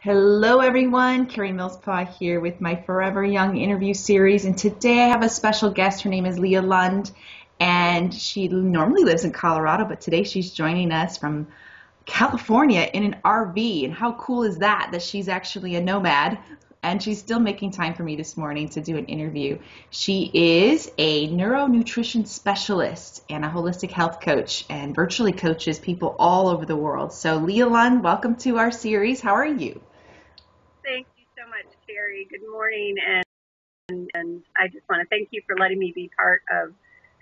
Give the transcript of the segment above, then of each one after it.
Hello, everyone. Carrie Millspaw here with my Forever Young interview series. And today I have a special guest. Her name is Leah Lund, and she normally lives in Colorado, but today she's joining us from California in an RV. And how cool is that, that she's actually a nomad? And she's still making time for me this morning to do an interview. She is a neuronutrition specialist and a holistic health coach and virtually coaches people all over the world. So Leah Lund, welcome to our series. How are you? Thank you so much, Carrie. Good morning, and I just want to thank you for letting me be part of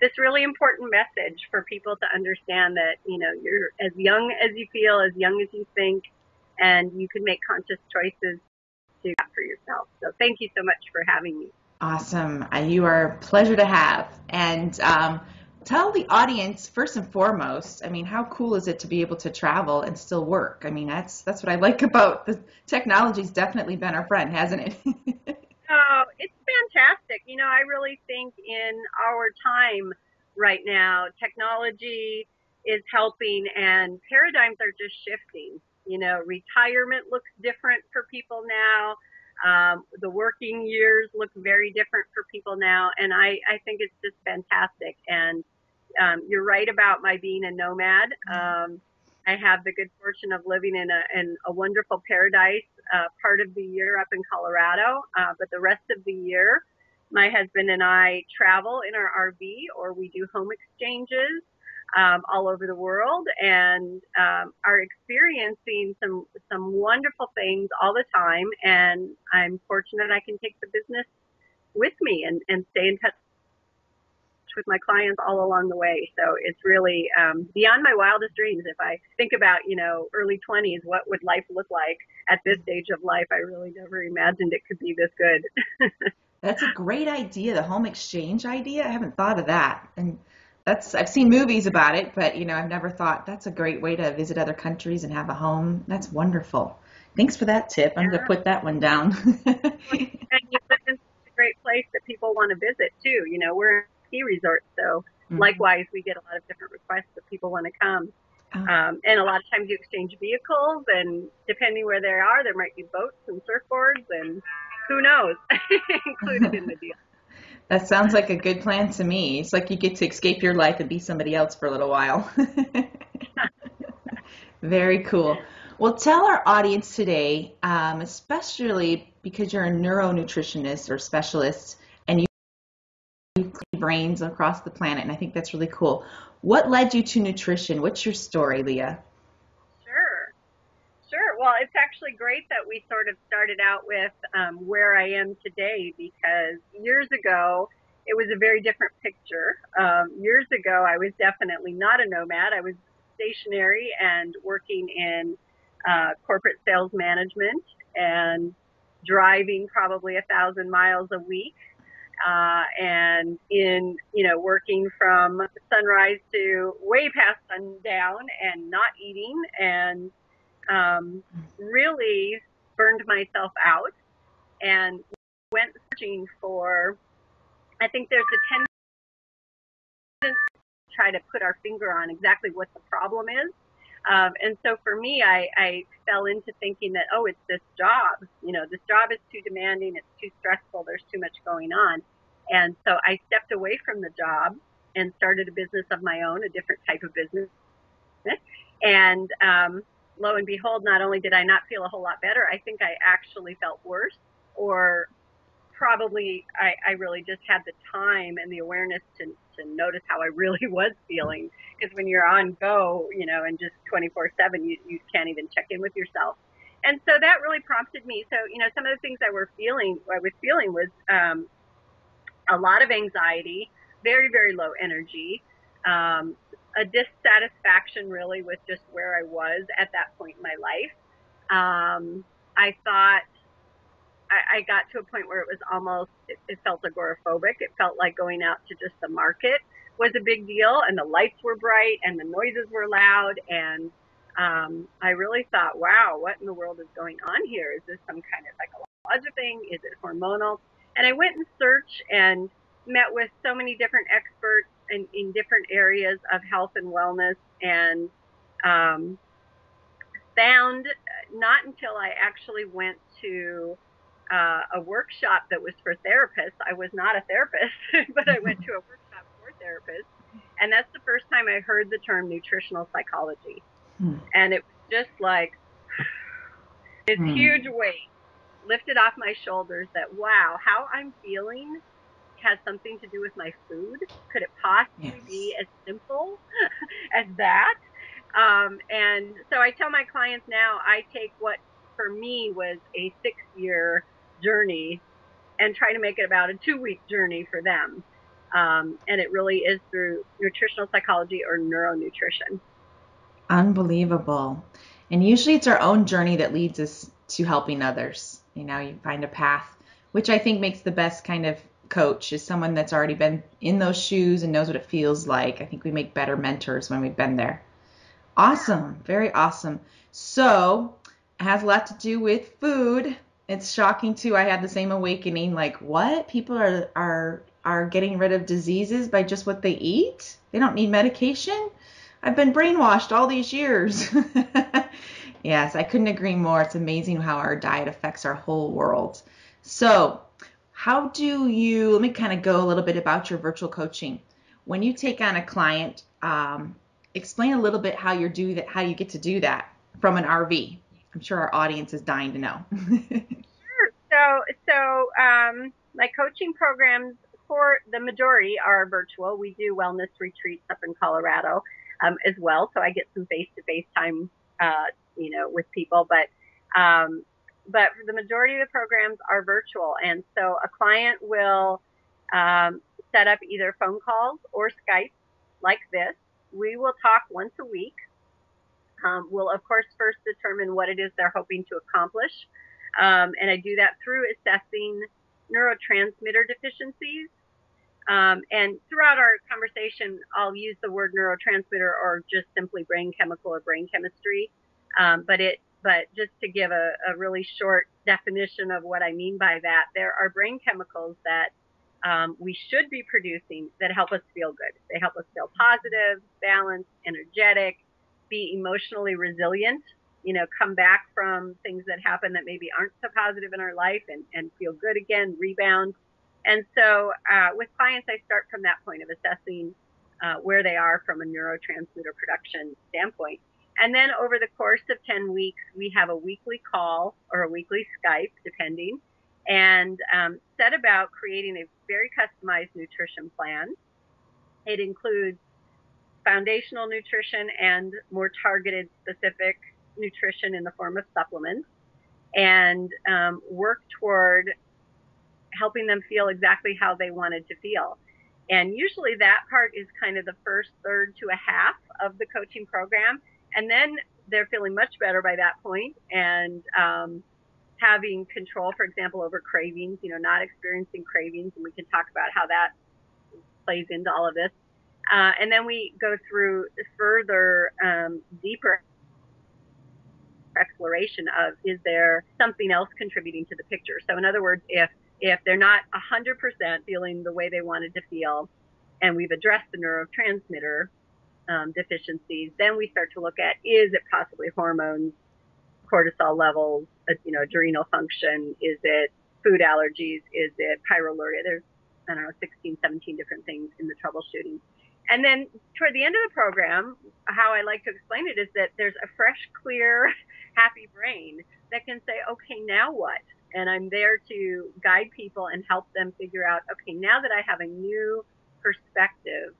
this really important message for people to understand that, you're as young as you feel, as young as you think, and you can make conscious choices to do that for yourself. So thank you so much for having me. Awesome. You are a pleasure to have. And tell the audience, first and foremost, how cool is it to be able to travel and still work? That's what I like about the technology's definitely been our friend, hasn't it? Oh, it's fantastic. I really think in our time right now, technology is helping and paradigms are just shifting. Retirement looks different for people now. The working years look very different for people now. And I think it's just fantastic. And you're right about my being a nomad. I have the good fortune of living in a wonderful paradise part of the year up in Colorado, but the rest of the year, my husband and I travel in our RV or we do home exchanges all over the world and are experiencing some wonderful things all the time. And I'm fortunate I can take the business with me and stay in touch with my clients all along the way. So it's really beyond my wildest dreams. If I think about, early 20s, what would life look like at this stage of life? I really never imagined it could be this good. That's a great idea, the home exchange idea. I haven't thought of that. And I've seen movies about it, but I've never thought that's a great way to visit other countries and have a home. That's wonderful. Thanks for that tip. I'm going to put that one down. And you live in a great place that people want to visit too. We're a ski resort, so likewise we get a lot of different requests that people want to come. And a lot of times you exchange vehicles, and depending where they are, there might be boats and surfboards and who knows included in the deal. That sounds like a good plan to me. It's like you get to escape your life and be somebody else for a little while. Very cool. Well, tell our audience today, especially because you're a neuronutritionist or specialist and you clean brains across the planet, and I think that's really cool. What led you to nutrition? What's your story, Leah? Sure. Well, it's actually great that we sort of started out with where I am today, because years ago, it was a very different picture. Years ago, I was definitely not a nomad. I was stationary and working in corporate sales management and driving probably 1,000 miles a week. And in, working from sunrise to way past sundown and not eating and really burned myself out and went searching for, I think there's a tendency to try to put our finger on exactly what the problem is. And so for me, I fell into thinking that, it's this job. This job is too demanding. It's too stressful. There's too much going on. And so I stepped away from the job and started a business of my own, a different type of business. And lo and behold, not only did I not feel a whole lot better, I think I actually felt worse, or probably I really just had the time and the awareness to notice how I really was feeling. Because when you're on go, and just 24/7, you can't even check in with yourself. And so that really prompted me. So, some of the things I was feeling was a lot of anxiety, very, very low energy, a dissatisfaction really with just where I was at that point in my life. I thought I got to a point where it was almost, it felt agoraphobic. It felt like going out to just the market was a big deal, and the lights were bright and the noises were loud. And I really thought, wow, what in the world is going on here? Is this some kind of psychological thing? Is it hormonal? And I went and searched and met with so many different experts in different areas of health and wellness, and found, not until I actually went to a workshop that was for therapists. I was not a therapist, but I went to a workshop for therapists. And that's the first time I heard the term nutritional psychology. And it was just like this huge weight lifted off my shoulders that, wow, how I'm feeling has something to do with my food. Could it possibly be as simple as that? And so I tell my clients now, I take what for me was a 6-year journey and try to make it about a 2-week journey for them. And it really is through nutritional psychology or neuronutrition. Unbelievable. And usually it's our own journey that leads us to helping others. You know, you find a path, which I think makes the best kind of coach, is someone that's already been in those shoes and knows what it feels like. I think we make better mentors when we've been there. Awesome. Very awesome. So it has a lot to do with food. It's shocking too. I had the same awakening, like, what? People are getting rid of diseases by just what they eat? They don't need medication? I've been brainwashed all these years. Yes, I couldn't agree more. It's amazing how our diet affects our whole world. So how do you, let me kind of go a little bit about your virtual coaching. When you take on a client, explain a little bit how you do that, how you get to do that from an RV. I'm sure our audience is dying to know. Sure. So my coaching programs for the majority are virtual. We do wellness retreats up in Colorado as well. So I get some face-to-face time, with people, but for the majority of the programs are virtual. And so a client will set up either phone calls or Skype like this. We will talk once a week. We'll, of course, first determine what it is they're hoping to accomplish. And I do that through assessing neurotransmitter deficiencies. And throughout our conversation, I'll use the word neurotransmitter or just simply brain chemical or brain chemistry. But just to give a really short definition of what I mean by that, there are brain chemicals that we should be producing that help us feel good. They help us feel positive, balanced, energetic, be emotionally resilient, come back from things that happen that maybe aren't so positive in our life and feel good again, rebound. And so with clients, I start from that point of assessing where they are from a neurotransmitter production standpoint. And then over the course of 10 weeks, we have a weekly call or a weekly Skype, depending, and set about creating a very customized nutrition plan. It includes foundational nutrition and more targeted specific nutrition in the form of supplements, and work toward helping them feel exactly how they wanted to feel. And usually that part is kind of the first third to a half of the coaching program. And then they're feeling much better by that point and having control, for example, over cravings, not experiencing cravings. And we can talk about how that plays into all of this. And then we go through further, deeper exploration of, is there something else contributing to the picture? So in other words, if they're not 100% feeling the way they wanted to feel, and we've addressed the neurotransmitter deficiencies, then we start to look at, is it possibly hormones, cortisol levels, adrenal function? Is it food allergies? Is it pyroluria? There's, 16, 17 different things in the troubleshooting. And then toward the end of the program, how I like to explain it is that there's a fresh, clear, happy brain that can say, okay, now what? And I'm there to guide people and help them figure out, okay, now that I have a new perspective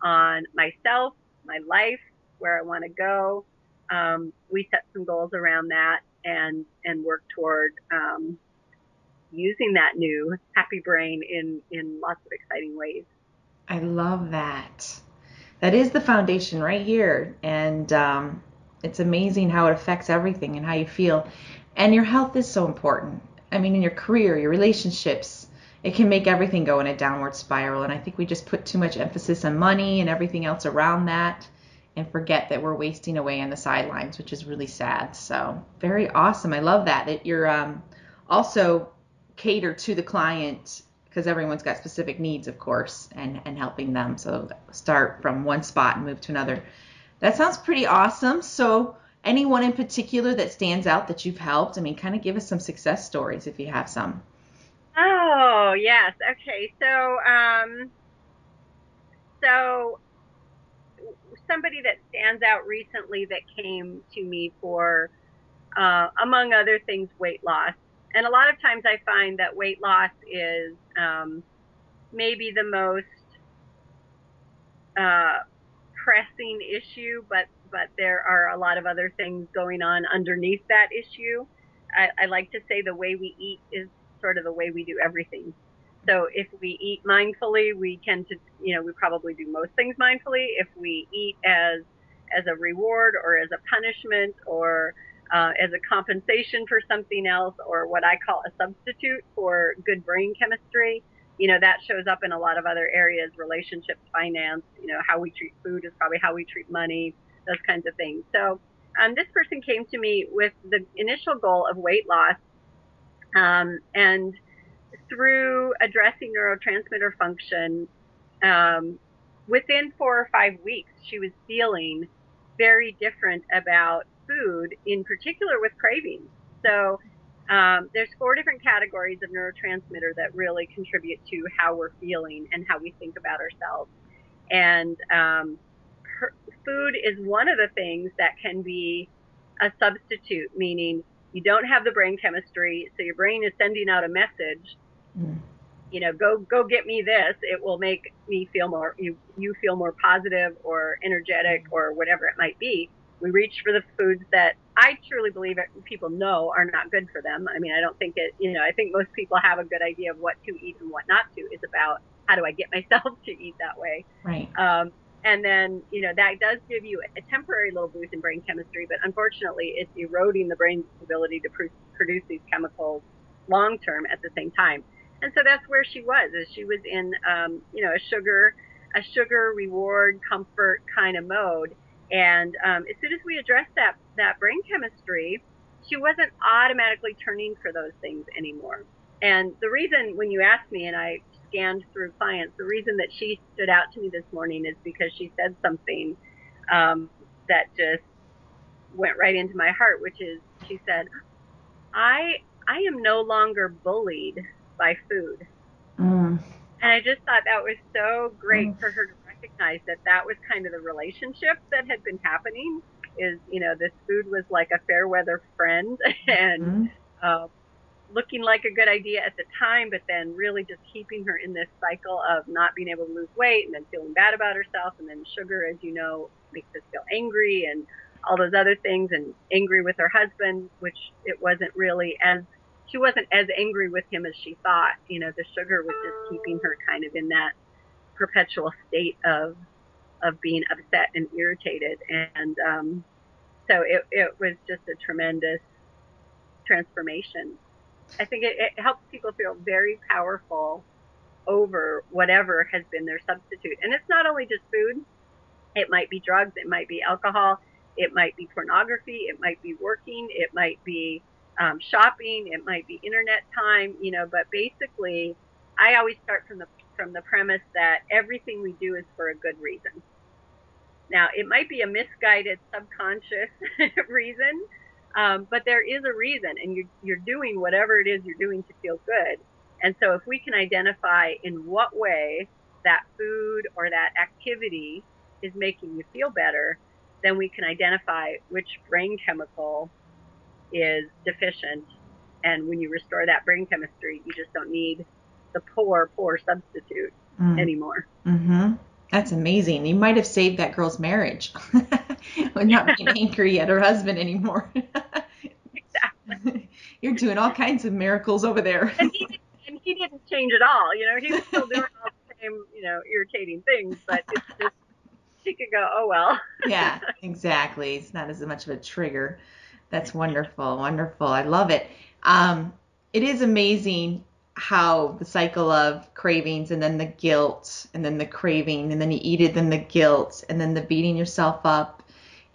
on myself, my life, where I want to go, we set some goals around that and work toward using that new happy brain in lots of exciting ways. I love that. That is the foundation right here. And it's amazing how it affects everything and how you feel. And your health is so important. I mean, in your career, your relationships, it can make everything go in a downward spiral. And I think we just put too much emphasis on money and everything else around that and forget that we're wasting away on the sidelines, which is really sad. So very awesome. I love that you're also cater to the client, because everyone's got specific needs, of course, and helping them. So start from one spot and move to another. That sounds pretty awesome. So anyone in particular that stands out that you've helped? I mean, kind of give us some success stories if you have some. Oh, yes. Okay. So somebody that stands out recently that came to me for, among other things, weight loss. And a lot of times I find that weight loss is maybe the most pressing issue, but there are a lot of other things going on underneath that issue. I like to say the way we eat is sort of the way we do everything. So if we eat mindfully, we tend to, we probably do most things mindfully. If we eat as a reward or as a punishment or as a compensation for something else, or what I call a substitute for good brain chemistry, that shows up in a lot of other areas, relationships, finance, how we treat food is probably how we treat money, those kinds of things. So this person came to me with the initial goal of weight loss, and through addressing neurotransmitter function, within 4 or 5 weeks, she was feeling very different about food, in particular with cravings. So there's 4 different categories of neurotransmitter that really contribute to how we're feeling and how we think about ourselves. And food is one of the things that can be a substitute, meaning you don't have the brain chemistry, so your brain is sending out a message, go get me this. It will make me feel more, you feel more positive or energetic or whatever it might be. We reach for the foods that I truly believe people know are not good for them. I mean, I don't think I think most people have a good idea of what to eat and what not to. It's about how do I get myself to eat that way. Right. And then, that does give you a temporary little boost in brain chemistry, but unfortunately it's eroding the brain's ability to produce these chemicals long term at the same time. And so that's where she was, is she was in, a sugar reward, comfort kind of mode. And as soon as we addressed that brain chemistry, she wasn't automatically turning for those things anymore. And the reason, when you asked me and I scanned through clients, the reason that she stood out to me this morning is because she said something that just went right into my heart, which is, she said, I am no longer bullied by food. And I just thought that was so great for her to recognize that was kind of the relationship that had been happening, is, this food was like a fair weather friend and looking like a good idea at the time, but then really just keeping her in this cycle of not being able to lose weight and then feeling bad about herself. And then sugar, as you know, makes us feel angry and all those other things, and angry with her husband, which it wasn't really she wasn't as angry with him as she thought. The sugar was just keeping her kind of in that perpetual state of being upset and irritated. And so it was just a tremendous transformation. I think it helps people feel very powerful over whatever has been their substitute. And it's not only just food. It might be drugs. It might be alcohol. It might be pornography. It might be working. It might be shopping. It might be internet time, but basically I always start from the premise that everything we do is for a good reason. Now, it might be a misguided subconscious reason, but there is a reason, and you're doing whatever it is you're doing to feel good. And so if we can identify in what way that food or that activity is making you feel better, then we can identify which brain chemical is deficient. And when you restore that brain chemistry, you just don't need the poor substitute anymore. That's amazing. You might have saved that girl's marriage with not being angry at her husband anymore. Exactly. You're doing all kinds of miracles over there. And he didn't change at all. He was still doing all the same, irritating things, but it's just, she could go, oh, well. Yeah, exactly. It's not as much of a trigger. That's wonderful. Wonderful. I love it. It is amazing how the cycle of cravings and then the guilt and then the craving and then you eat it, then the guilt and then the beating yourself up.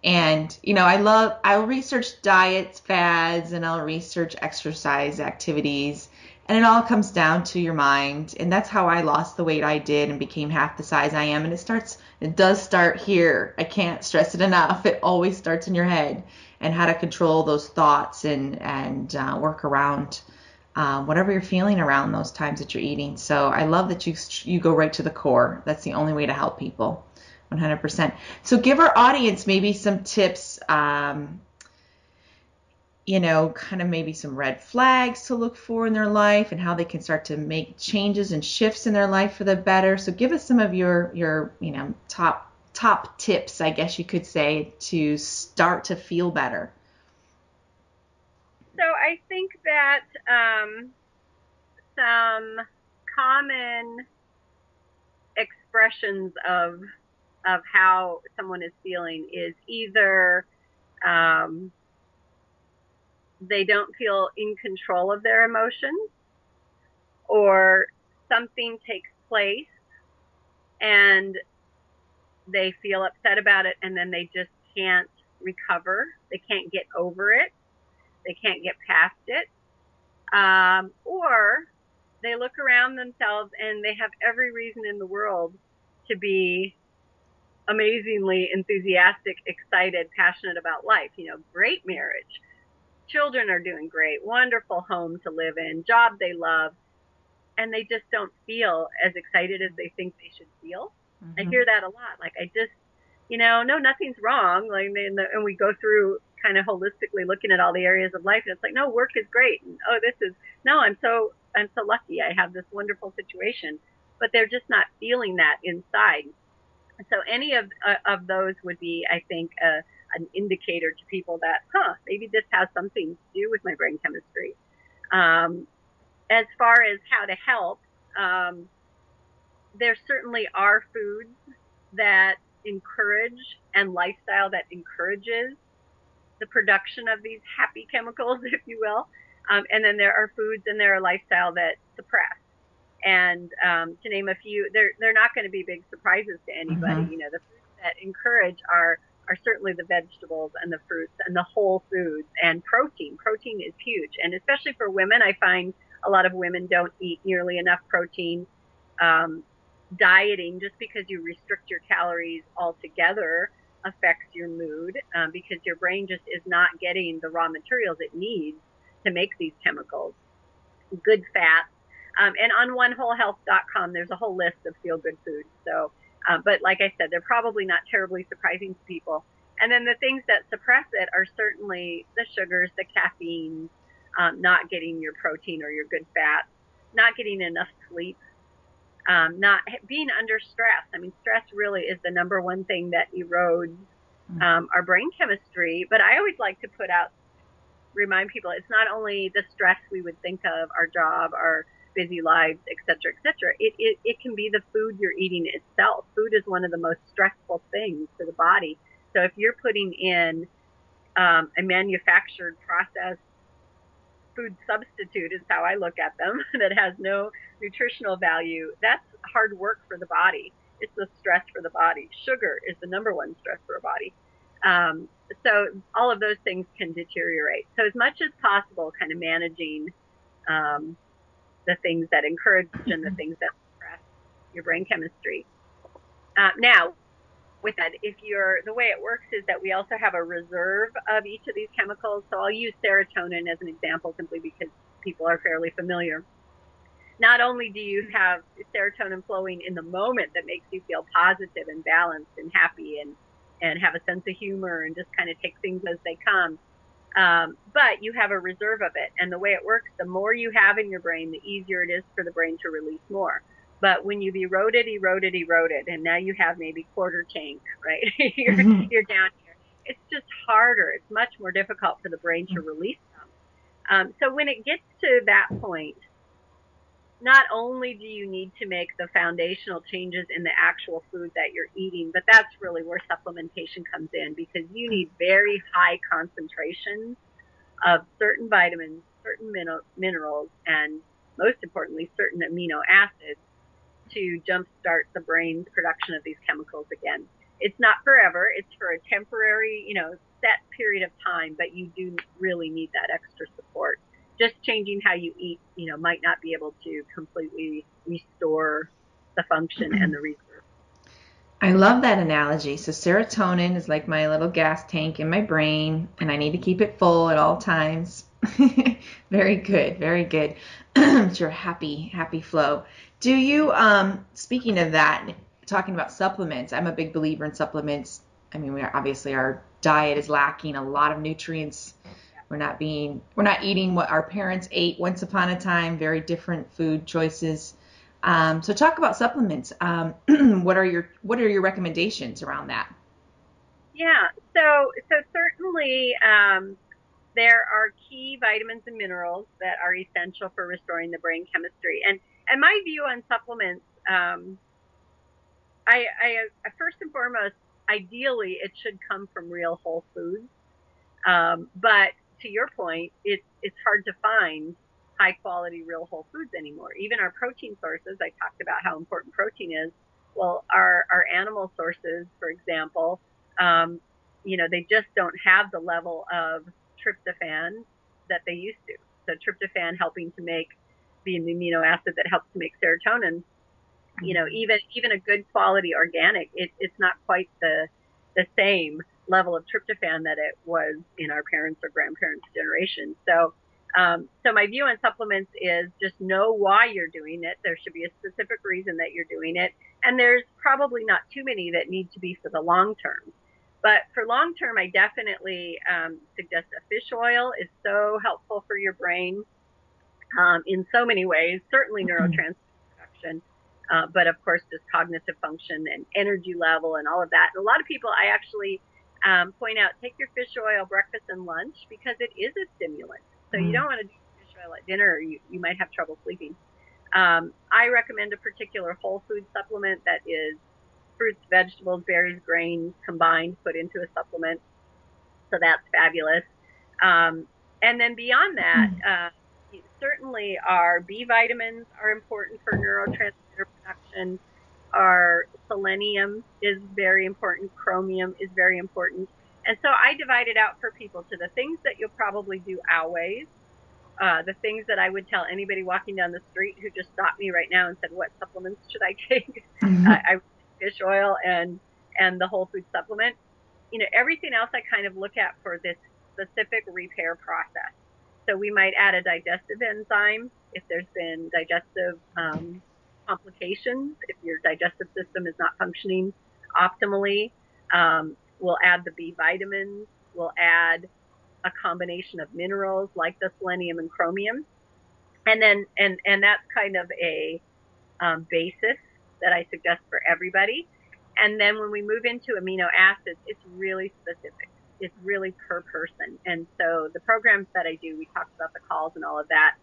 And, I'll research diets, fads, and I'll research exercise activities. And it all comes down to your mind. And that's how I lost the weight I did and became half the size I am. And it does start here. I can't stress it enough. It always starts in your head. and how to control those thoughts and work around whatever you're feeling around those times that you're eating. So I love that you go right to the core. That's the only way to help people, 100%. So give our audience maybe some tips, kind of maybe some red flags to look for in their life and how they can start to make changes and shifts in their life for the better. So give us some of your top tips, I guess you could say, to start to feel better. So I think that some common expressions of how someone is feeling is either they don't feel in control of their emotions, or something takes place and they feel upset about it and then they just can't recover. They can't get over it. They can't get past it. Or they look around themselves and they have every reason in the world to be amazingly enthusiastic, excited, passionate about life. Great marriage. Children are doing great. Wonderful home to live in. Job they love. And they just don't feel as excited as they think they should feel. Mm-hmm. I hear that a lot. Like, I just, no, nothing's wrong. Like, and we go through kind of holistically looking at all the areas of life, and it's like, no, work is great. And, I'm so lucky. I have this wonderful situation, but they're just not feeling that inside. So any of those would be, I think, an indicator to people that, maybe this has something to do with my brain chemistry. As far as how to help, there certainly are foods that encourage, and lifestyle that encourages the production of these happy chemicals, if you will. And then there are foods and there are lifestyle that suppress. And to name a few, they're not going to be big surprises to anybody. Mm-hmm. The foods that encourage are certainly the vegetables and the fruits and the whole foods, and protein. Protein is huge. And especially for women, I find a lot of women don't eat nearly enough protein. Dieting, just because you restrict your calories altogether, affects your mood, because your brain just is not getting the raw materials it needs to make these chemicals. Good fats. And on onewholehealth.com, there's a whole list of feel-good foods. So, but like I said, they're probably not terribly surprising to people. And then the things that suppress it are certainly the sugars, the caffeine, not getting your protein or your good fats, not getting enough sleep, not being under stress. I mean, stress really is the number one thing that erodes our brain chemistry. But I always like to remind people, it's not only the stress we would think of, our job, our busy lives, et cetera, et cetera. It can be the food you're eating itself. Food is one of the most stressful things for the body. So if you're putting in a manufactured, processed food substitute, is how I look at them, that has no nutritional value, that's hard work for the body. It's the stress for the body. Sugar is the number one stress for a body. So all of those things can deteriorate. So as much as possible, kind of managing the things that encourage and the things that suppress your brain chemistry. Now, with that, the way it works is that we also have a reserve of each of these chemicals. So I'll use serotonin as an example, simply because people are fairly familiar. Not only do you have serotonin flowing in the moment that makes you feel positive and balanced and happy and have a sense of humor and just kind of take things as they come, but you have a reserve of it. And the way it works, the more you have in your brain, the easier it is for the brain to release more. But when you've eroded, and now you have maybe quarter tank, right? you're down here. It's just harder. It's much more difficult for the brain to release them. So when it gets to that point, not only do you need to make the foundational changes in the actual food that you're eating, but that's really where supplementation comes in, because you need very high concentrations of certain vitamins, certain minerals, and most importantly, certain amino acids to jumpstart the brain's production of these chemicals again. It's not forever. It's for a temporary, set period of time, but you do really need that extra support. Just changing how you eat, might not be able to completely restore the function and the reserve. I love that analogy. So serotonin is like my little gas tank in my brain, and I need to keep it full at all times. Very good, very good. It's your happy flow. Do you, speaking of that, talking about supplements, I'm a big believer in supplements. I mean, obviously our diet is lacking a lot of nutrients. We're not eating what our parents ate once upon a time, very different food choices. So talk about supplements. What are your recommendations around that? Yeah, so certainly there are key vitamins and minerals that are essential for restoring the brain chemistry. And my view on supplements, first and foremost, ideally it should come from real whole foods. But to your point, it's hard to find high quality real whole foods anymore. Even our protein sources, I talked about how important protein is. Well, our animal sources, for example, they just don't have the level of tryptophan that they used to. So tryptophan helping to make the amino acid that helps to make serotonin. Even a good quality organic, it's not quite the same level of tryptophan that it was in our parents' or grandparents' generation. So my view on supplements is just know why you're doing it. There should be a specific reason that you're doing it, and there's probably not too many that need to be for the long term. But for long term, I definitely suggest a fish oil is so helpful for your brain in so many ways. Certainly neurotransmitter production, but of course just cognitive function and energy level and all of that. And a lot of people, I actually point out, take your fish oil breakfast and lunch because it is a stimulant. So you don't want to do fish oil at dinner, or you might have trouble sleeping. I recommend a particular whole food supplement that is fruits, vegetables, berries, grains combined, put into a supplement. So that's fabulous. And then beyond that, certainly our B vitamins are important for neurotransmitter production. Our selenium is very important. Chromium is very important. And so I divide it out for people to the things that you'll probably do always, the things that I would tell anybody walking down the street who just stopped me right now and said, what supplements should I take? I fish oil and the whole food supplement. Everything else I kind of look at for this specific repair process. So we might add a digestive enzyme if there's been digestive complications, if your digestive system is not functioning optimally. We'll add the B vitamins. We'll add a combination of minerals like the selenium and chromium. And then, and that's kind of a basis that I suggest for everybody. And then when we move into amino acids, it's really specific. It's really per person. And so the programs that I do, we talked about the calls and all of that.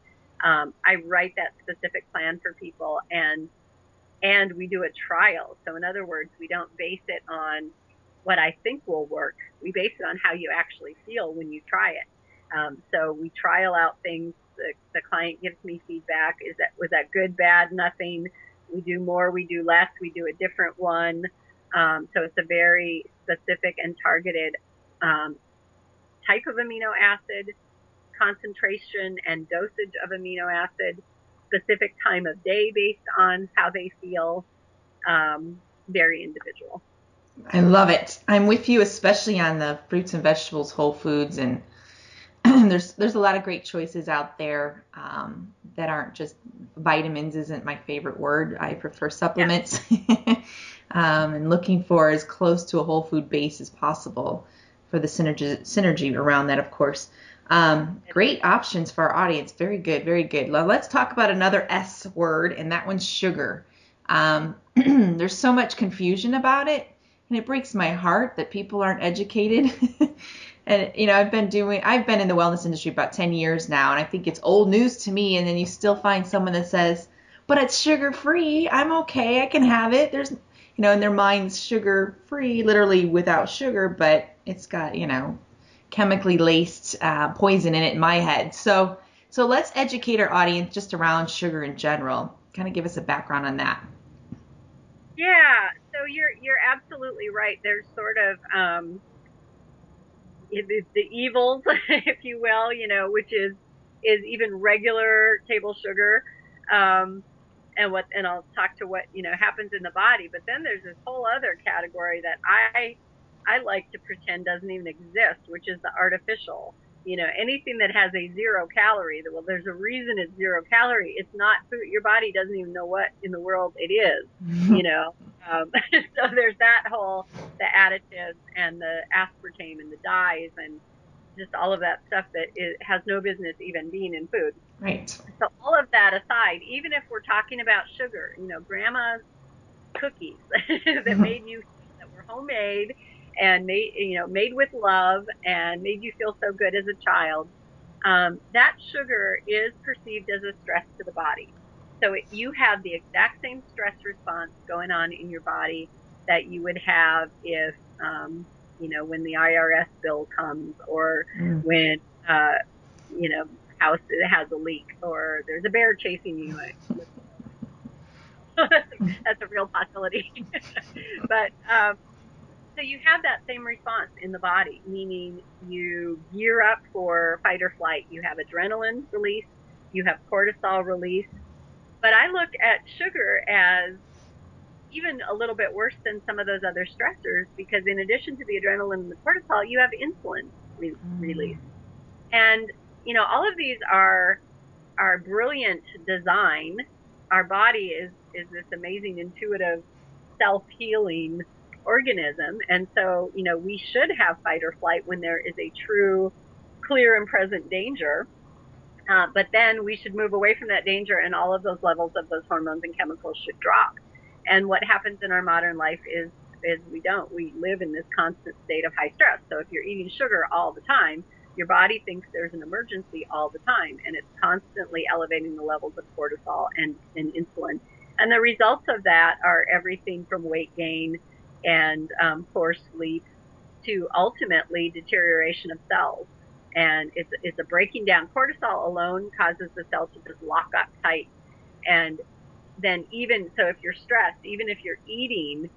I write that specific plan for people, and we do a trial. So in other words, we don't base it on what I think will work. We base it on how you actually feel when you try it. So we trial out things. The client gives me feedback. Was that good, bad, nothing? We do more, we do less, we do a different one. So it's a very specific and targeted type of amino acid, concentration and dosage of amino acid, specific time of day based on how they feel, very individual. I love it. I'm with you, especially on the fruits and vegetables, whole foods, and there's a lot of great choices out there that aren't just vitamins. Isn't my favorite word. I prefer supplements. Yeah. And looking for as close to a whole food base as possible for the synergy around that, of course. Great options for our audience. Very good, very good. Let's talk about another S word, and that one's sugar. There's so much confusion about it, and it breaks my heart that people aren't educated. And, I've been in the wellness industry about 10 years now, and I think it's old news to me. And then you still find someone that says, but it's sugar free. I'm okay. I can have it. There's, in their minds, sugar free, literally without sugar, but it's got, chemically laced poison in it in my head. So let's educate our audience just around sugar in general. Kind of give us a background on that. Yeah. So you're absolutely right. There's sort of, the evils, if you will, which is even regular table sugar. and I'll talk to what, happens in the body. But then there's this whole other category that I like to pretend doesn't even exist, which is the artificial. Anything that has a 0 calorie, well, there's a reason it's 0 calorie. It's not food. Your body doesn't even know what in the world it is, so there's that whole, the additives and the aspartame and the dyes and just all of that stuff that has no business even being in food. Right. So all of that aside, even if we're talking about sugar, grandma's cookies that made you, that were homemade and made with love and made you feel so good as a child, that sugar is perceived as a stress to the body. So you have the exact same stress response going on in your body that you would have if, when the IRS bill comes, or when, house has a leak, or there's a bear chasing you. That's a real possibility. But so you have that same response in the body, meaning you gear up for fight or flight. You have adrenaline release, you have cortisol release. But I look at sugar as even a little bit worse than some of those other stressors, because in addition to the adrenaline and the cortisol, you have insulin release. And, all of these are brilliant design. Our body is this amazing, intuitive, self-healing organism. And so, we should have fight or flight when there is a true, clear and present danger. But then we should move away from that danger, and all of those levels of those hormones and chemicals should drop. And what happens in our modern life is we live in this constant state of high stress. So if you're eating sugar all the time, your body thinks there's an emergency all the time, and it's constantly elevating the levels of cortisol and insulin. And the results of that are everything from weight gain and poor sleep to ultimately deterioration of cells. And it's a breaking down. Cortisol alone causes the cell to just lock up tight. And then even so, if you're stressed, even if you're eating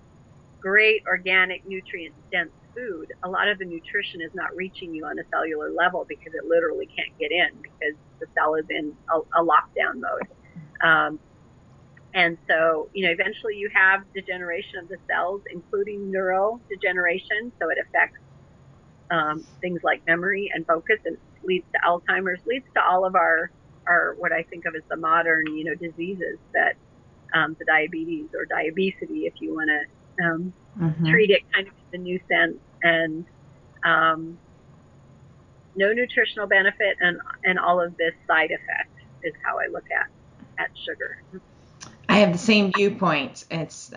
great organic nutrient dense food, a lot of the nutrition is not reaching you on a cellular level because it literally can't get in, because the cell is in a lockdown mode. And so, eventually you have degeneration of the cells, including neurodegeneration. So it affects things like memory and focus, and leads to Alzheimer's, leads to all of our what I think of as the modern, diseases, that the diabetes or diabesity, if you want to treat it kind of in the new sense, and no nutritional benefit, and all of this side effect is how I look at sugar. I have the same viewpoint. It's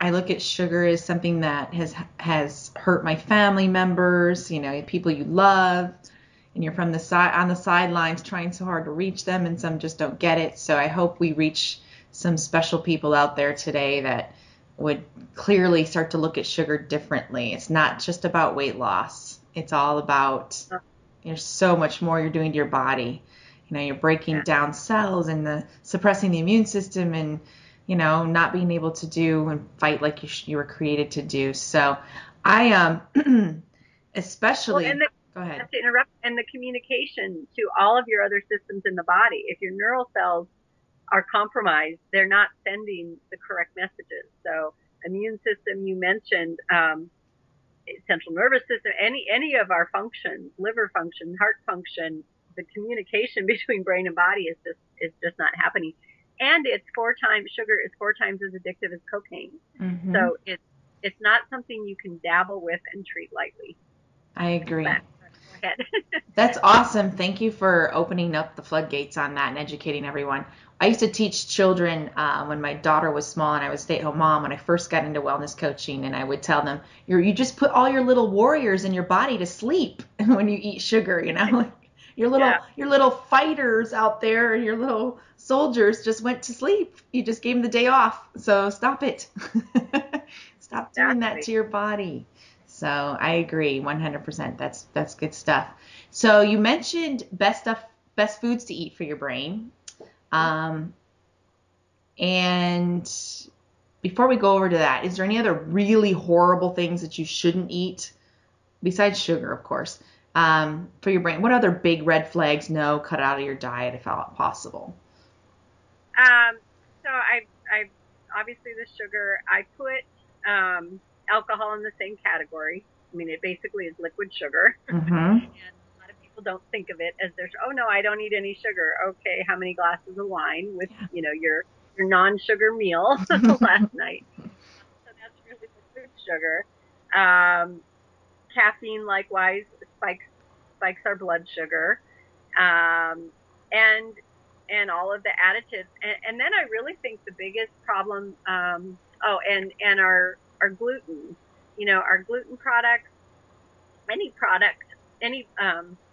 I look at sugar as something that has hurt my family members, people you love, and you're from the side on the sidelines trying so hard to reach them, and some just don't get it. So I hope we reach some special people out there today that would clearly start to look at sugar differently. It's not just about weight loss. It's all about, there's so much more you're doing to your body. You're breaking down cells and suppressing the immune system, and not being able to do and fight like you were created to do. So I especially go ahead. To interrupt, and the communication to all of your other systems in the body. If your neural cells are compromised, they're not sending the correct messages. So immune system, you mentioned, central nervous system, any of our functions, liver function, heart function, the communication between brain and body is just not happening. And sugar is 4 times as addictive as cocaine. Mm-hmm. So it's not something you can dabble with and treat lightly. I agree. Go ahead. That's awesome. Thank you for opening up the floodgates on that and educating everyone. I used to teach children when my daughter was small, and I was a stay-at-home mom when I first got into wellness coaching, and I would tell them, you just put all your little warriors in your body to sleep when you eat sugar, Your little fighters out there, your little soldiers just went to sleep. You just gave them the day off. So stop it. Stop doing that to your body. So I agree 100%. That's good stuff. So you mentioned best foods to eat for your brain. And before we go over to that, is there any other really horrible things that you shouldn't eat besides sugar, of course? For your brain? What other big red flags? No, cut out of your diet if possible. Um, so I've obviously the sugar. I put alcohol in the same category. I mean, it basically is liquid sugar. Mm-hmm. And a lot of people don't think of it as there's, oh no, I don't eat any sugar. Okay, how many glasses of wine with, your non-sugar meal last night? So that's really liquid sugar. Um, Caffeine likewise spikes our blood sugar. Um, and all of the additives. And then I really think the biggest problem, and our gluten, our gluten products, any product, any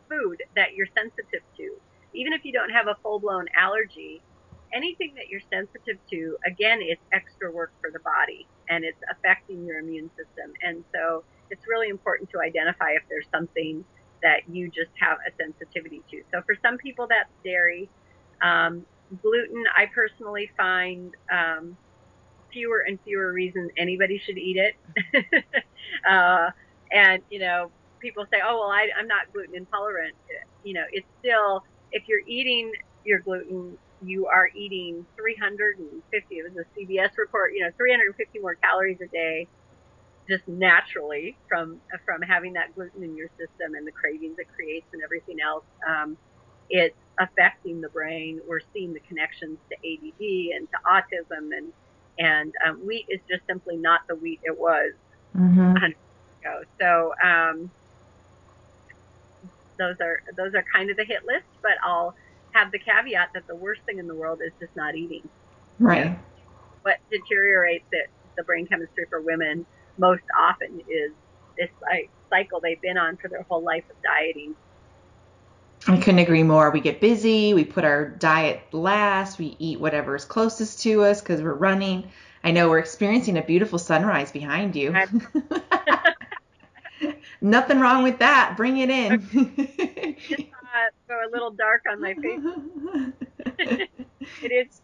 food that you're sensitive to, even if you don't have a full blown allergy, anything that you're sensitive to, again, it's extra work for the body and it's affecting your immune system. And so it's really important to identify if there's something that you just have a sensitivity to. So for some people, that's dairy. Gluten, I personally find fewer and fewer reasons anybody should eat it. And, people say, oh, well, I'm not gluten intolerant. It's still, if you're eating your gluten, you are eating 350, it was a CBS report, 350 more calories a day just naturally from having that gluten in your system and the cravings it creates and everything else. It's affecting the brain. We're seeing the connections to ADD and to autism, and wheat is just simply not the wheat it was Mm-hmm. 100 years ago. So those are kind of the hit list, but I'll have the caveat that the worst thing in the world is just not eating. Right. What deteriorates the brain chemistry for women most often is this cycle they've been on for their whole life of dieting. I couldn't agree more. We get busy. We put our diet last. We eat whatever is closest to us because we're running. I know we're experiencing a beautiful sunrise behind you. Nothing wrong with that. Bring it in. Just go a little dark on my face. It is.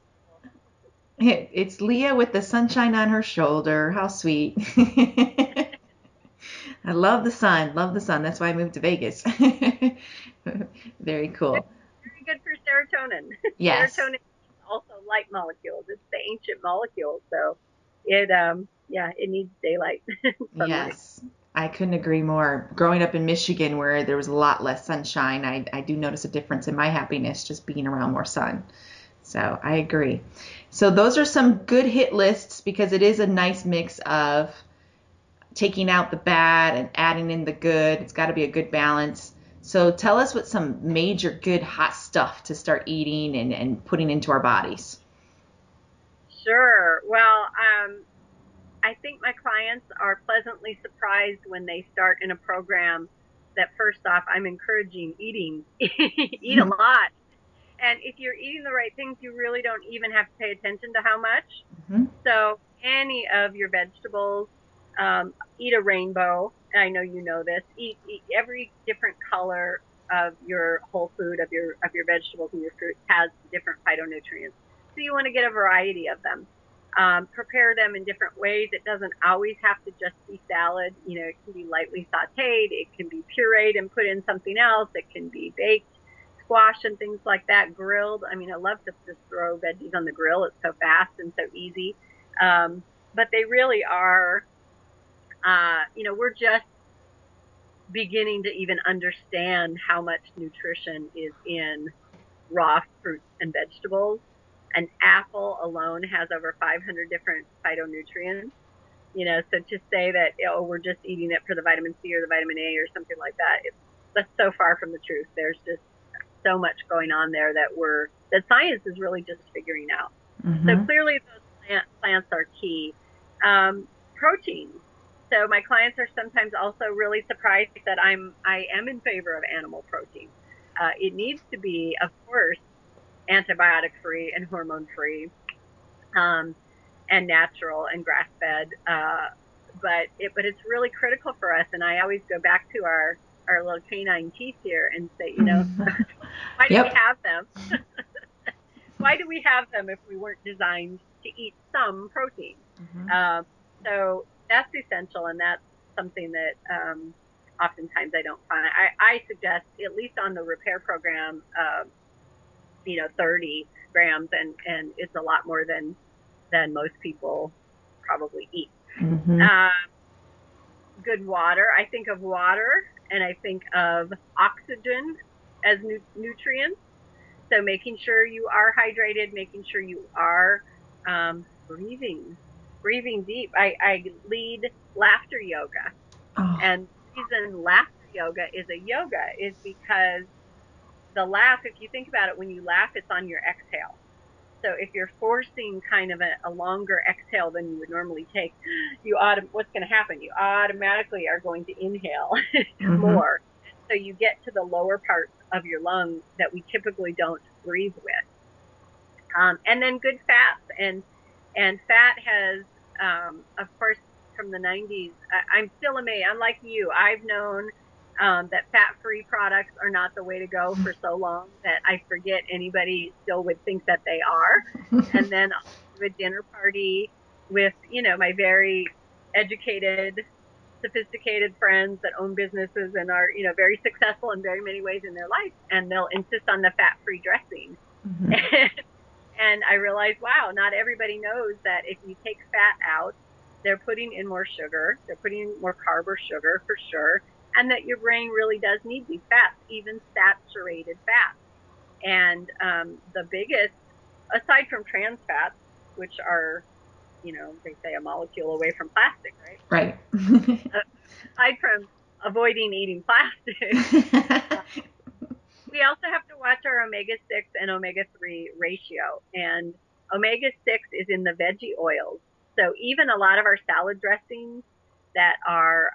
It's Leah with the sunshine on her shoulder. How sweet. I love the sun. Love the sun. That's why I moved to Vegas. Very cool. Very good for serotonin. Yes. Serotonin is also light molecules. It's the ancient molecule, so it it needs daylight, sunlight. Yes. I couldn't agree more. Growing up in Michigan where there was a lot less sunshine, I do notice a difference in my happiness just being around more sun. So I agree. So those are some good hit lists because it is a nice mix of taking out the bad and adding in the good. It's got to be a good balance. So tell us what some major good hot stuff to start eating and putting into our bodies. Sure. Well, I think my clients are pleasantly surprised when they start in a program that first off, I'm encouraging eating, eat a lot. And if you're eating the right things, you really don't even have to pay attention to how much. Mm-hmm. So any of your vegetables, eat a rainbow. I know you know this. Eat every different color of your whole food, of your vegetables and your fruits has different phytonutrients. So you want to get a variety of them. Prepare them in different ways. It doesn't always have to just be salad. It can be lightly sauteed. It can be pureed and put in something else. It can be baked, squash and things like that, grilled. I mean, I love to just throw veggies on the grill. It's so fast and so easy. But they really are, we're just beginning to even understand how much nutrition is in raw fruits and vegetables. An apple alone has over 500 different phytonutrients. So to say that, we're just eating it for the vitamin C or the vitamin A or something like that, that's so far from the truth. There's just so much going on there that science is really just figuring out. Mm-hmm. So clearly those plants are key. Proteins. So my clients are sometimes also really surprised that I am in favor of animal protein. It needs to be, of course, antibiotic free and hormone free, and natural and grass fed. But it's really critical for us. And I always go back to our little canine teeth here and say, why do we have them? Why do we have them if we weren't designed to eat some protein? Mm-hmm. So that's essential, and that's something that oftentimes I don't find. I suggest, at least on the repair program, 30 grams, and it's a lot more than most people probably eat. Mm-hmm. Good water. I think of water and I think of oxygen as nutrients. So making sure you are hydrated, making sure you are breathing deep. I lead laughter yoga. Oh. And the reason laughter yoga is because the laugh, if you think about it, when you laugh, it's on your exhale. So if you're forcing kind of a longer exhale than you would normally take, what's going to happen? You automatically are going to inhale Mm-hmm. more. So you get to the lower parts of your lungs that we typically don't breathe with. And then good fats. And fat has, of course, from the 90s, I'm still amazed. I'm like you. I've known that fat-free products are not the way to go for so long that I forget anybody still would think that they are. And then I'll do a dinner party with, my very educated, sophisticated friends that own businesses and are, very successful in very many ways in their life. And they'll insist on the fat-free dressing. Mm-hmm. And I realized, wow, not everybody knows that if you take fat out, they're putting in more sugar, they're putting in more carb or sugar for sure, and that your brain really does need these fats, even saturated fats. And the biggest, aside from trans fats, which are, they say a molecule away from plastic, right? Right. Aside from avoiding eating plastic, we also have to watch our omega-6 and omega-3 ratio. And omega-6 is in the veggie oils. So even a lot of our salad dressings that are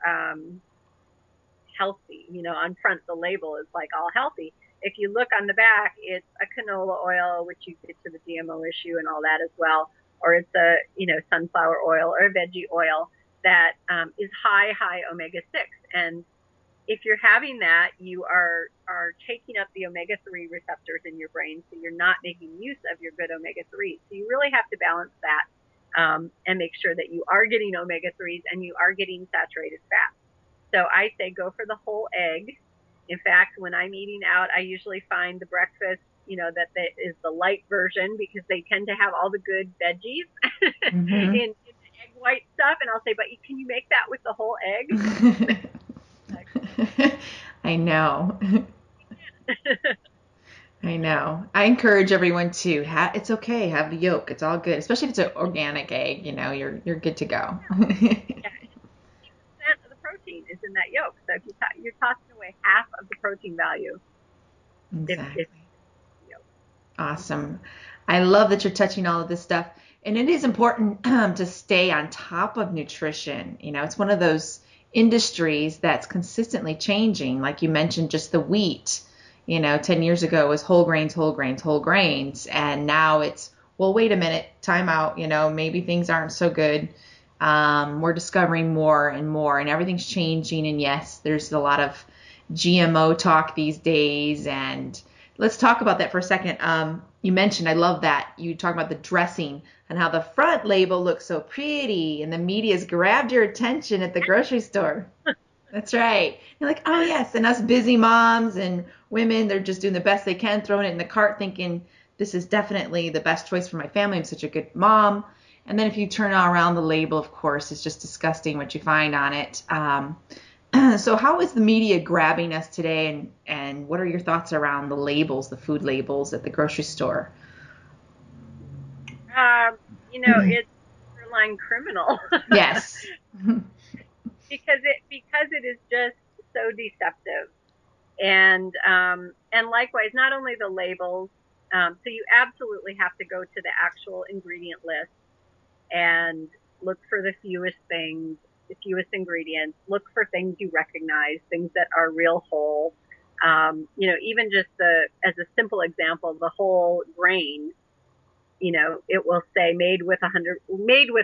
healthy, on front the label is like all healthy. If you look on the back, it's a canola oil, which you get to the GMO issue and all that as well, or it's a sunflower oil or a veggie oil that is high omega-6. And if you're having that, you are taking up the omega-3 receptors in your brain, so you're not making use of your good omega-3. So you really have to balance that and make sure that you are getting omega-3s and you are getting saturated fats. So I say go for the whole egg. In fact, when I'm eating out, I usually find the breakfast, that is the light version because they tend to have all the good veggies mm-hmm. in the egg white stuff. And I'll say, but can you make that with the whole egg? I know. I know. I encourage everyone to it's okay, have the yolk. It's all good, especially if it's an organic egg. You're good to go. Yeah. 80% of the protein is in that yolk, so if you're tossing away half of the protein value. Exactly. Awesome. I love that you're touching all of this stuff, and it is important to stay on top of nutrition. It's one of those industries that's consistently changing. Like you mentioned, just the wheat, 10 years ago it was whole grains. And now it's, well, wait a minute, time out, maybe things aren't so good. We're discovering more and more and everything's changing. And yes, there's a lot of GMO talk these days. And let's talk about that for a second. You mentioned, I love that you talk about the dressing and how the front label looks so pretty and the media's grabbed your attention at the grocery store. That's right. You're like, oh yes. And us busy moms and women, they're just doing the best they can, throwing it in the cart thinking this is definitely the best choice for my family. I'm such a good mom. And then if you turn around the label, of course, it's just disgusting what you find on it. So how is the media grabbing us today, and what are your thoughts around the labels, the food labels at the grocery store? It's borderline criminal. Yes. because it is just so deceptive. And likewise, not only the labels, so you absolutely have to go to the actual ingredient list and look for the fewest things, the fewest ingredients, look for things you recognize, things that are real whole. Even just as a simple example, the whole grain, it will say made with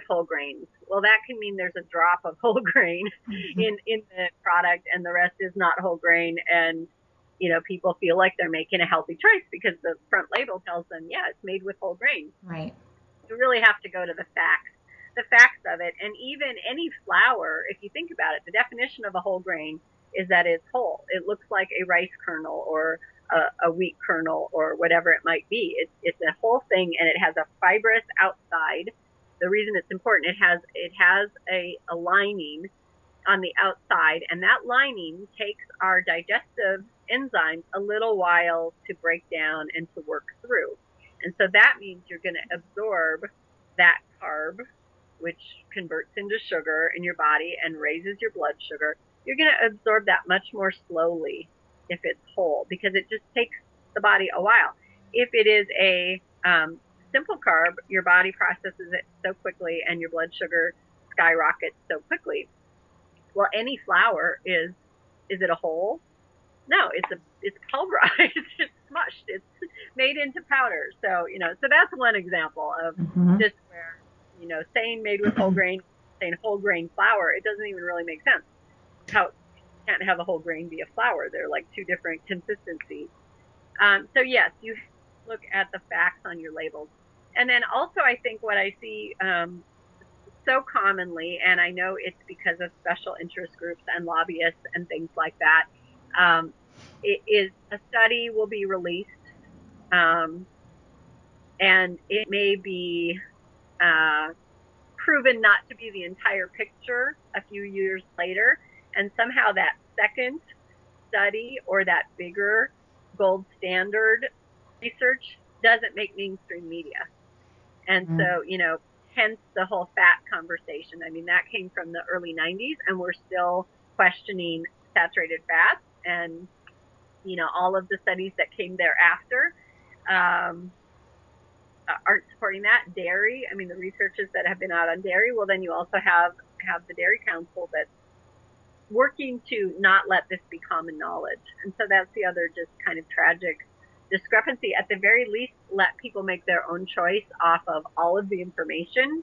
whole grains. Well, that can mean there's a drop of whole grain in the product and the rest is not whole grain. And, people feel like they're making a healthy choice because the front label tells them, yeah, it's made with whole grains. Right. You really have to go to the facts of it. And even any flour, if you think about it, the definition of a whole grain is that it's whole. It looks like a rice kernel or a wheat kernel or whatever it might be. It's a whole thing, and it has a fibrous outside. The reason it's important, it has a lining on the outside, and that lining takes our digestive enzymes a little while to break down and to work through. And so that means you're going to absorb that carb, which converts into sugar in your body and raises your blood sugar. You're going to absorb that much more slowly if it's whole, because it just takes the body a while. If it is a simple carb, your body processes it so quickly and your blood sugar skyrockets so quickly. Well, any flour is it a whole? No, it's pulverized, it's smushed, it's made into powder. So, so that's one example of just where, saying made with whole grain, saying whole grain flour, it doesn't even really make sense. How can't have a whole grain be a flour? They're like two different consistencies. So yes, you look at the facts on your labels. And then also I think what I see so commonly, and I know it's because of special interest groups and lobbyists and things like that, it is a study will be released, and it may be proven not to be the entire picture a few years later, and somehow that second study or that bigger gold standard research doesn't make mainstream media. And so, hence the whole fat conversation. I mean, that came from the early 90s, and we're still questioning saturated fats, and, all of the studies that came thereafter aren't supporting that. Dairy, I mean, the researchers that have been out on dairy, well, then you also have the Dairy Council that's working to not let this be common knowledge. And so that's the other just kind of tragic discrepancy. At the very least, let people make their own choice off of all of the information,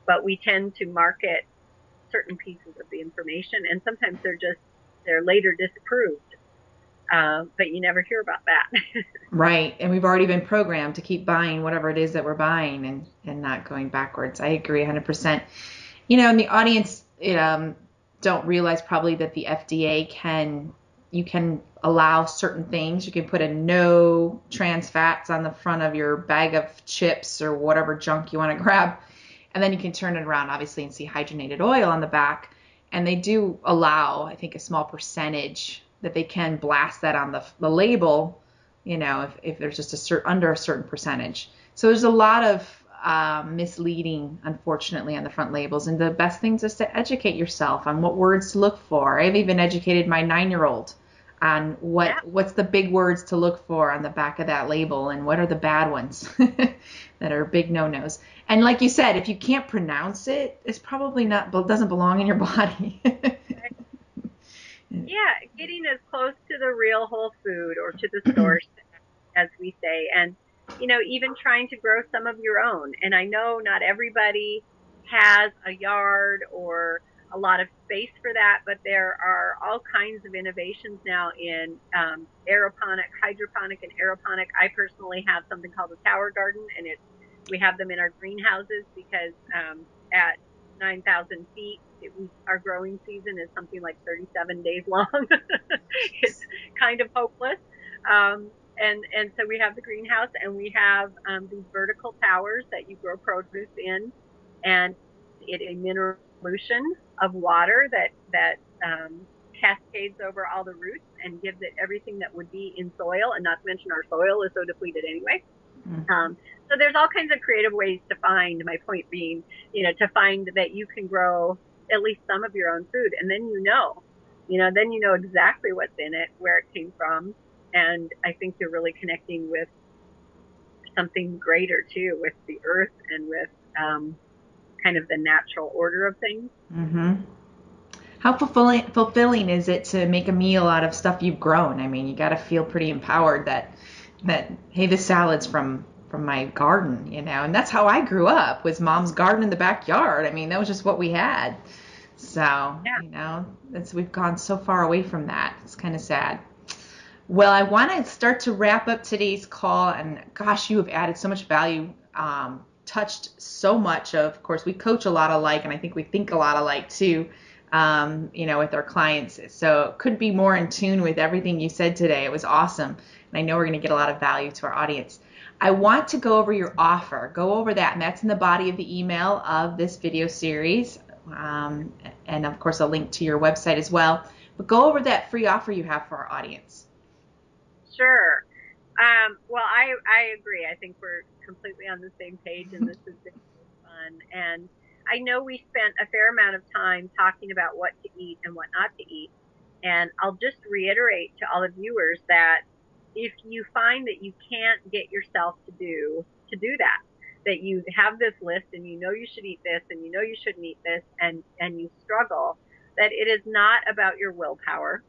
but we tend to market certain pieces of the information, and sometimes they're later disapproved, but you never hear about that. Right, and we've already been programmed to keep buying whatever it is that we're buying and not going backwards. I agree 100%. And the audience don't realize probably that the FDA you can allow certain things. You can put a no trans fats on the front of your bag of chips or whatever junk you want to grab. And then you can turn it around, obviously, and see hydrogenated oil on the back. And they do allow, I think, a small percentage that they can blast that on the label, if there's just under a certain percentage. So there's a lot of misleading, unfortunately, on the front labels. And the best thing is to educate yourself on what words to look for. I've even educated my 9-year-old on what's the big words to look for on the back of that label and what are the bad ones that are big no-nos. And like you said, if you can't pronounce it, it's probably doesn't belong in your body. Yeah, getting as close to the real whole food or to the source, as we say, and even trying to grow some of your own. And I know not everybody has a yard or a lot of space for that, but there are all kinds of innovations now in aeroponic, hydroponic, and aeroponic. I personally have something called a tower garden, and we have them in our greenhouses because at 9,000 feet, our growing season is something like 37 days long. It's kind of hopeless. And so we have the greenhouse, and we have these vertical towers that you grow produce in, and a mineral solution of water that cascades over all the roots and gives it everything that would be in soil, and not to mention our soil is so depleted anyway. So there's all kinds of creative ways to find, my point being, to find that you can grow at least some of your own food, and then then you know exactly what's in it, where it came from, and I think you're really connecting with something greater too, with the earth and with kind of the natural order of things. Mm-hmm. How fulfilling is it to make a meal out of stuff you've grown? I mean, you got to feel pretty empowered that hey, this salad's from my garden, and that's how I grew up, was mom's garden in the backyard. I mean, that was just what we had. So, yeah. We've gone so far away from that. It's kind of sad. Well, I want to start to wrap up today's call, and gosh, you have added so much value, touched so much. Of course, we coach a lot alike, and I think we think a lot alike too, with our clients. So couldn't be more in tune with everything you said today. It was awesome. and I know we're going to get a lot of value to our audience. I want to go over your offer. Go over that, and that's in the body of the email of this video series, and of course a link to your website as well. But go over that free offer you have for our audience. Sure. Well, I agree. I think we're completely on the same page, and this has been fun. And I know we spent a fair amount of time talking about what to eat and what not to eat. And I'll just reiterate to all the viewers that if you find that you can't get yourself to do that you have this list and you know you should eat this and you know you shouldn't eat this, and you struggle, that it is not about your willpower.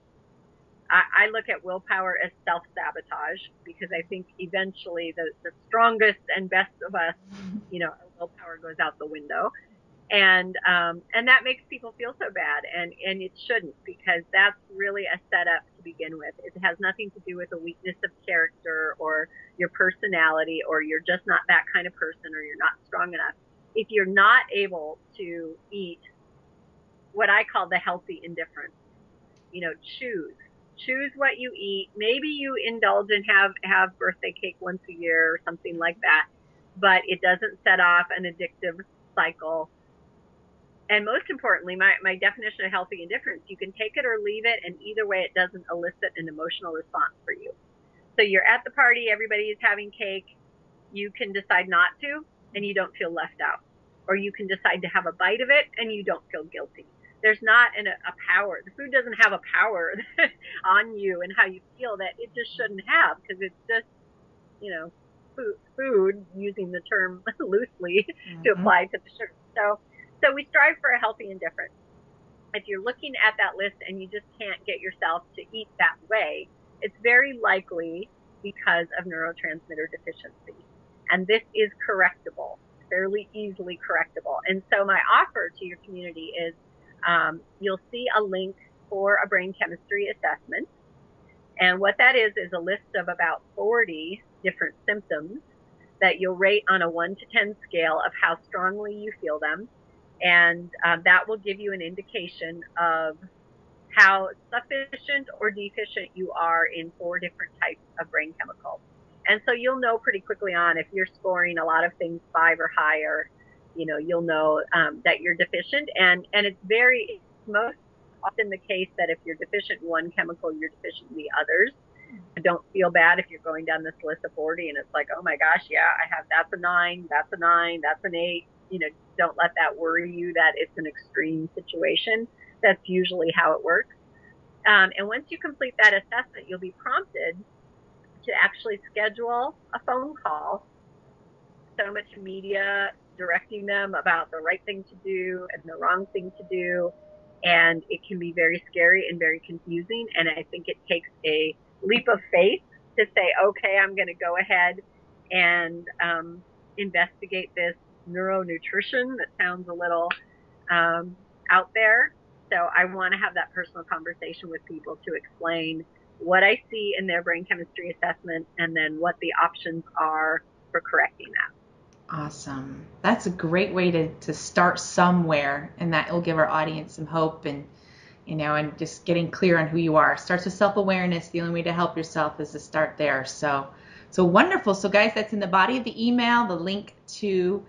I look at willpower as self-sabotage, because I think eventually the strongest and best of us, our willpower goes out the window. And that makes people feel so bad, and it shouldn't, because that's really a setup to begin with. It has nothing to do with a weakness of character or your personality, or you're just not that kind of person, or you're not strong enough. If you're not able to eat what I call the healthy indifference, choose what you eat. Maybe you indulge and have birthday cake once a year or something like that, but it doesn't set off an addictive cycle. And most importantly, my definition of healthy indifference, you can take it or leave it, and either way it doesn't elicit an emotional response for you. So you're at the party, everybody is having cake, you can decide not to, and you don't feel left out. Or you can decide to have a bite of it, and you don't feel guilty. There's not a power. The food doesn't have a power on you and how you feel that it just shouldn't have, because it's just, food, using the term loosely to apply to the sugar. So we strive for a healthy indifference. If you're looking at that list and you just can't get yourself to eat that way, it's very likely because of neurotransmitter deficiency. And this is correctable, fairly easily correctable. And so my offer to your community is, you'll see a link for a brain chemistry assessment. And what that is a list of about 40 different symptoms that you'll rate on a 1 to 10 scale of how strongly you feel them. And that will give you an indication of how sufficient or deficient you are in 4 different types of brain chemicals. And so you'll know pretty quickly on if you're scoring a lot of things 5 or higher, you'll know that you're deficient. And it's most often the case that if you're deficient in one chemical, you're deficient in the others. Don't feel bad if you're going down this list of 40 and it's like, oh my gosh, yeah, that's a 9, that's a 9, that's an 8. Don't let that worry you that it's an extreme situation. That's usually how it works. And once you complete that assessment, you'll be prompted to actually schedule a phone call. So much media directing them about the right thing to do and the wrong thing to do. And it can be very scary and very confusing. And I think it takes a leap of faith to say, okay, I'm going to go ahead and investigate this neuronutrition. That sounds a little out there. So I want to have that personal conversation with people to explain what I see in their brain chemistry assessment and then what the options are for correcting that. Awesome. That's a great way to start somewhere, and that will give our audience some hope and and just getting clear on who you are. Starts with self-awareness. The only way to help yourself is to start there. So wonderful. So guys, that's in the body of the email, the link to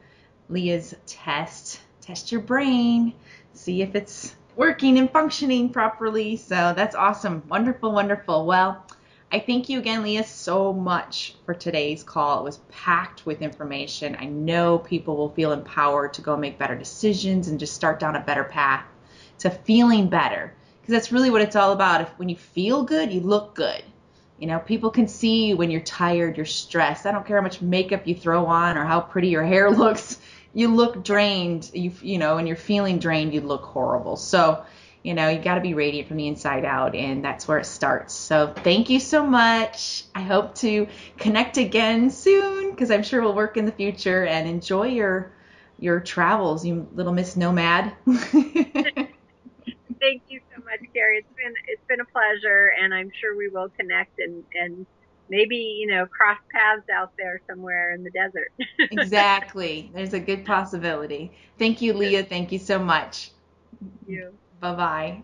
Leah's test. Test your brain, see if it's working and functioning properly. So that's awesome. Wonderful, wonderful. Well, I thank you again, Leah, so much for today's call. It was packed with information. I know people will feel empowered to go make better decisions and just start down a better path to feeling better, because that's really what it's all about. When you feel good, you look good. People can see you when you're tired, you're stressed. I don't care how much makeup you throw on or how pretty your hair looks. You look drained. When you're feeling drained, you look horrible. So, you got to be radiant from the inside out, and that's where it starts. So thank you so much. I hope to connect again soon, because I'm sure we'll work in the future, and enjoy your travels, you little Miss Nomad. Thank you so much, Carrie. It's been a pleasure, and I'm sure we will connect and maybe, cross paths out there somewhere in the desert. Exactly. There's a good possibility. Thank you, Leah. Thank you so much. Thank you. Bye-bye.